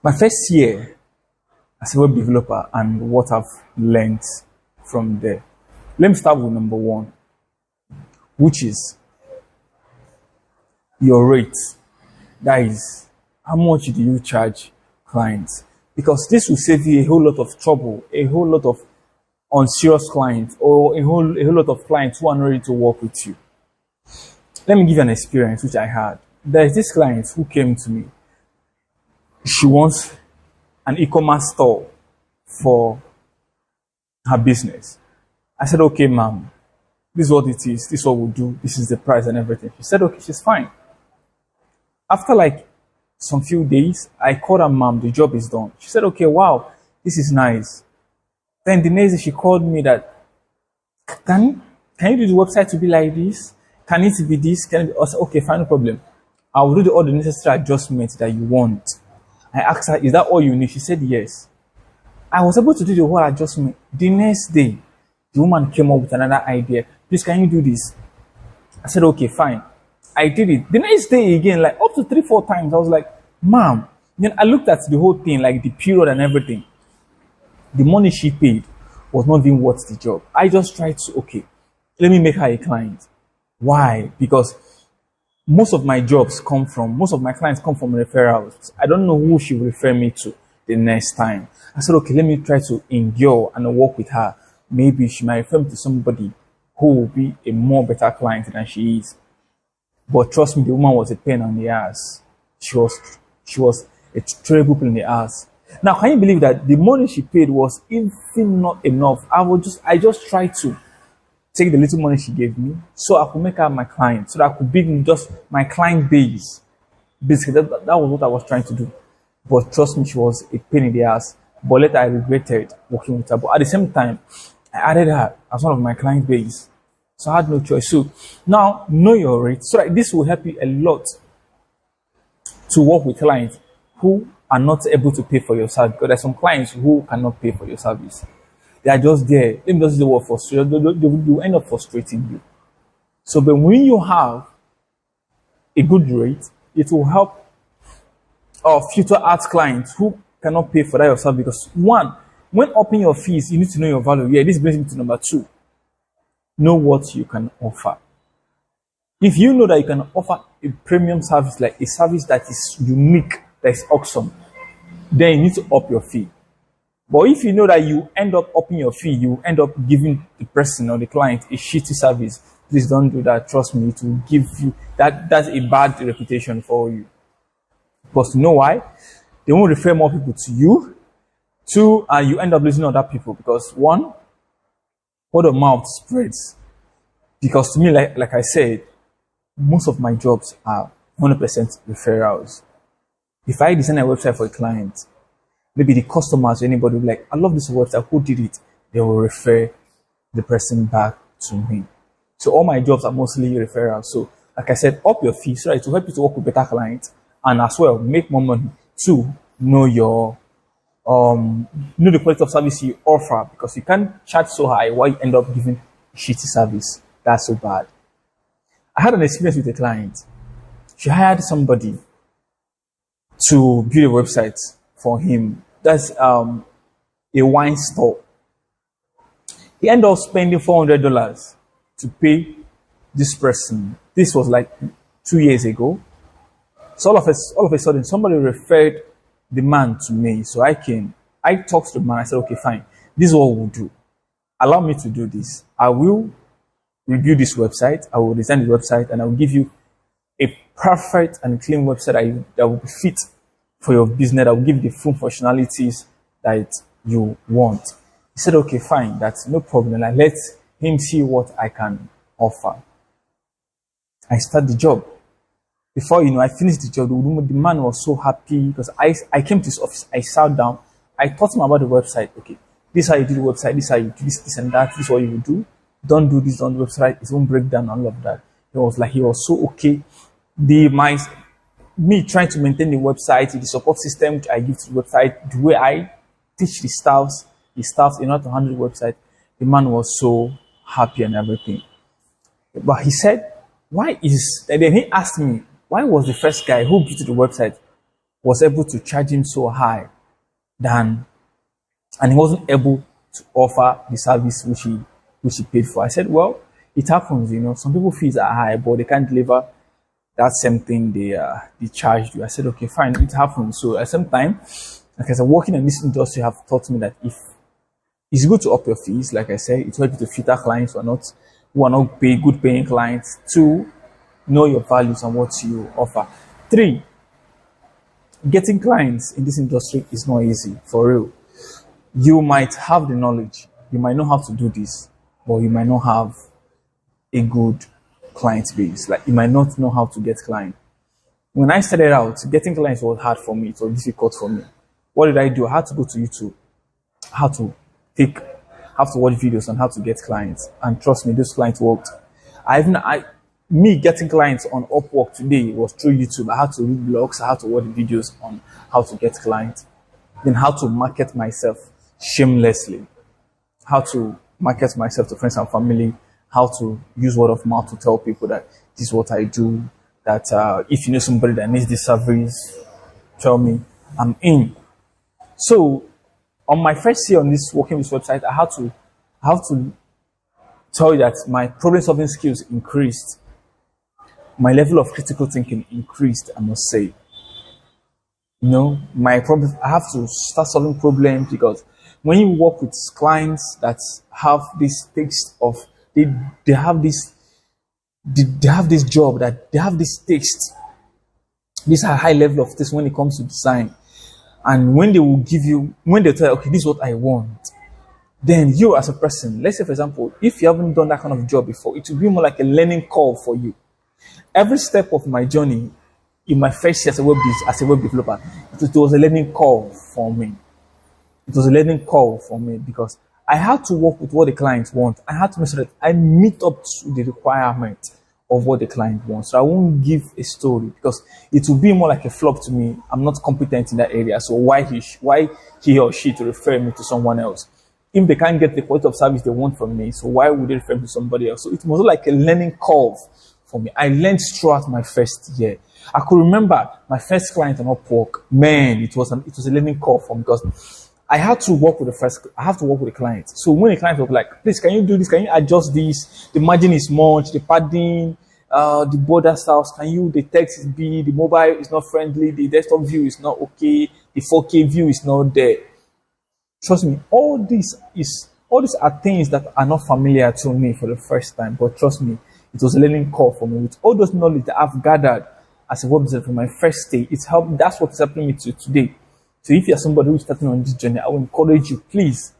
My first year as a web developer and what I've learned from there. Let me start with number one, which is your rate. That is, how much do you charge clients? Because this will save you a whole lot of trouble, a whole lot of unserious clients, or a whole lot of clients who are not ready to work with you. Let me give you an experience which I had. There is this client who came to me. She wants an e-commerce store for her business. I said, okay, ma'am, this is what it is. This is what we'll do. This is the price and everything. She said, okay, she's fine. After like some few days, I called her, ma'am, the job is done. She said, okay, wow, this is nice. Then the next day she called me that, can you do the website to be like this? Can it be this? Can it be? I said, okay, fine, no problem. I will do all the necessary adjustments that you want. I asked her, is that all you need? She said, yes. I was able to do the whole adjustment. The next day, the woman came up with another idea. Please, can you do this? I said, okay, fine. I did it. The next day again, like up to 3-4 times, I was like, ma'am. Then I looked at the whole thing, like the period and everything. The money she paid was not even worth the job. I just tried to, okay, let me make her a client. Why? Because most of my clients come from referrals. I don't know who she will refer me to the next time. I said, okay, let me try to endure and work with her. Maybe she might refer me to somebody who will be a more better client than she is. But trust me, the woman was a pain on the ass. She was a terrible pain in the ass. Now, can you believe that the money she paid was even not enough? I just tried to take the little money she gave me so I could make her my client, so that I could build just my client base. Basically, that was what I was trying to do. But trust me, she was a pain in the ass. But later I regretted working with her. But at the same time, I added her as one of my client base. So I had no choice. So now know your rate. So that this will help you a lot to work with clients who are not able to pay for your service. Because there are some clients who cannot pay for your service. They are just there. Let me just use the word frustrated. They will end up frustrating you. So but when you have a good rate, it will help future art clients who cannot pay for that yourself. Because one, when upping your fees, you need to know your value. Yeah, this brings me to number two. Know what you can offer. If you know that you can offer a premium service, like a service that is unique, that is awesome, then you need to up your fee. But if you know that you end up upping your fee, you end up giving the person or the client a shitty service, please don't do that. Trust me, it will give you that's a bad reputation for you. Because you know why? They won't refer more people to you. Two, you end up losing other people because one, word of mouth spreads. Because to me, like I said, most of my jobs are 100% referrals. If I design a website for a client, maybe the customers or anybody will be like, I love this website, who did it? They will refer the person back to me. So all my jobs are mostly referrals. So like I said, up your fees, so it will help you to work with better clients and as well make more money. Two, know the quality of service you offer, because you can't charge so high while you end up giving shitty service. That's so bad. I had an experience with a client. She hired somebody to build a website for him. That's a wine store. He ended up spending $400 to pay this person. This was like 2 years ago. So all of a sudden, somebody referred the man to me. So I talked to the man. I said, okay, fine. This is what we'll do. Allow me to do this. I will review this website. I will design the website and I will give you a perfect and clean website that will be fit for your business. That will give you the full functionalities that you want. He said, okay, fine. That's no problem. And let him see what I can offer. I start the job. Before I finished the job, the man was so happy because I came to his office. I sat down. I taught him about the website. Okay, this is how you do the website. This is how you do this and that. This is what you will do. Don't do this on the website. It won't break down. All of that. He was so okay. Me trying to maintain the website, the support system which I give to the website, the way I teach the staff in order to handle the website. The man was so happy and everything. But he said, then he asked me, why was the first guy who built the website was able to charge him so high than, and he wasn't able to offer the service which he paid for. I said, well, it happens, you know. Some people fees are high, but they can't deliver that same thing they charged you. I said, okay, fine, it happens. So at the same time, like I said, working in this industry have taught me that if it's good to up your fees, like I said, it helps you to filter clients who are not good paying clients. 2, know your values and what you offer. 3, getting clients in this industry is not easy, for real. You might have the knowledge, you might know how to do this, but you might not have a good client base. Like, you might not know how to get clients. When I started out, getting clients was hard for me. It was difficult for me. What did I do? I had to go to YouTube, how to watch videos on how to get clients. And trust me, those clients worked. Me getting clients on Upwork today was through YouTube. I had to read blogs, I had to watch videos on how to get clients, then how to market myself shamelessly, how to market myself to friends and family, how to use word of mouth to tell people that this is what I do, that if you know somebody that needs this service, tell me, I'm in. So on my first year on this working with this website, I have to tell you that my problem solving skills increased. My level of critical thinking increased, I must say. You know, I have to start solving problems, because when you work with clients that have this taste of, they have this job, that they have this taste, this high level of taste when it comes to design. And when they tell you, okay, this is what I want, then you as a person, let's say for example, if you haven't done that kind of job before, it will be more like a learning curve for you. Every step of my journey in my first year as a web developer, it was a learning curve for me. It was a learning curve for me, because I had to work with what the clients want. I had to make sure that I meet up to the requirement of what the client wants. So I won't give a story, because it will be more like a flop to me. I'm not competent in that area. So why he or she to refer me to someone else? If they can't get the quality of service they want from me, so why would they refer me to somebody else? So it was like a learning curve for me. I learned throughout my first year. I could remember my first client on Upwork. Man, it was a learning curve for me, because I had to work with the client. So when the client was like, please, can you do this? Can you adjust this? The margin is much, the padding, the border styles, the text is big, the mobile is not friendly, the desktop view is not okay, the 4K view is not there. Trust me, all these are things that are not familiar to me for the first time, but trust me, it was a learning curve for me. With all those knowledge that I've gathered as a web designer from my first day, that's what's helping me to today. So if you're somebody who's starting on this journey, I will encourage you, please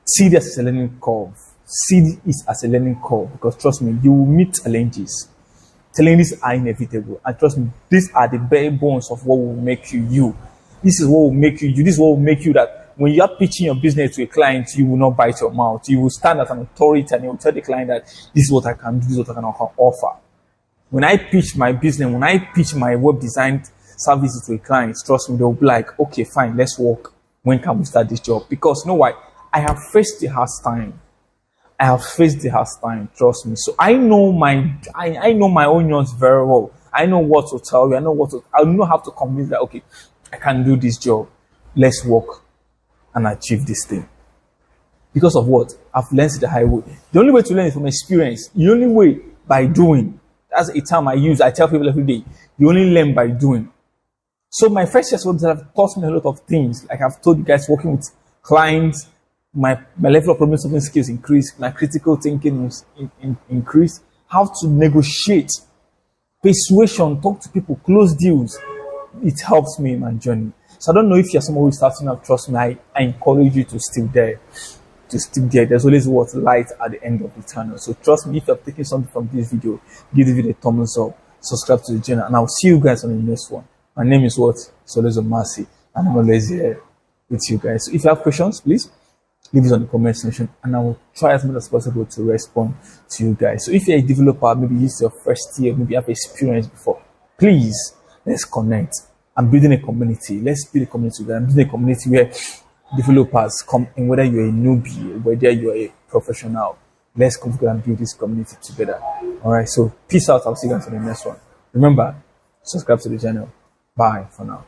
see this as a learning curve. See it as a learning curve, because trust me, you will meet challenges. Challenges are inevitable, and trust me, these are the bare bones of what will make you you. This is what will make you you. This is what will make you that when you are pitching your business to a client, you will not bite your mouth. You will stand as an authority and you will tell the client that this is what I can do, this is what I can offer. When I pitch my business, when I pitch my web design services to a client, trust me, they'll be like, okay, fine, let's work. When can we start this job? Because you know why? I have faced the hard time. Trust me. So I know my onions very well. I know what to tell you. I know how to convince that, okay, I can do this job. Let's work and achieve this thing. Because of what? I've learned the hard way. The only way to learn is from experience. The only way by doing. That's a term I use. I tell people every day. You only learn by doing. So my first year's website have taught me a lot of things. Like I've told you guys, working with clients, my level of problem solving skills increased. My critical thinking increased. How to negotiate, persuasion, talk to people, close deals. It helps me in my journey. So I don't know if you're someone who is starting out. Trust me, I encourage you to stick there. There's always what light at the end of the tunnel. So trust me, if you're taking something from this video, give the video a thumbs up, subscribe to the channel, and I'll see you guys on the next one. My name is Solezo Mercy, and I'm always here with you guys. So if you have questions, please leave it on the comment section, and I will try as much as possible to respond to you guys. So if you're a developer, maybe this is your first year, maybe you have experience before, please, let's connect. I'm building a community. Let's build a community together. I'm building a community where developers come in, whether you're a newbie, whether you're a professional. Let's come together and build this community together. All right, so peace out. I'll see you guys on the next one. Remember, subscribe to the channel. Bye for now.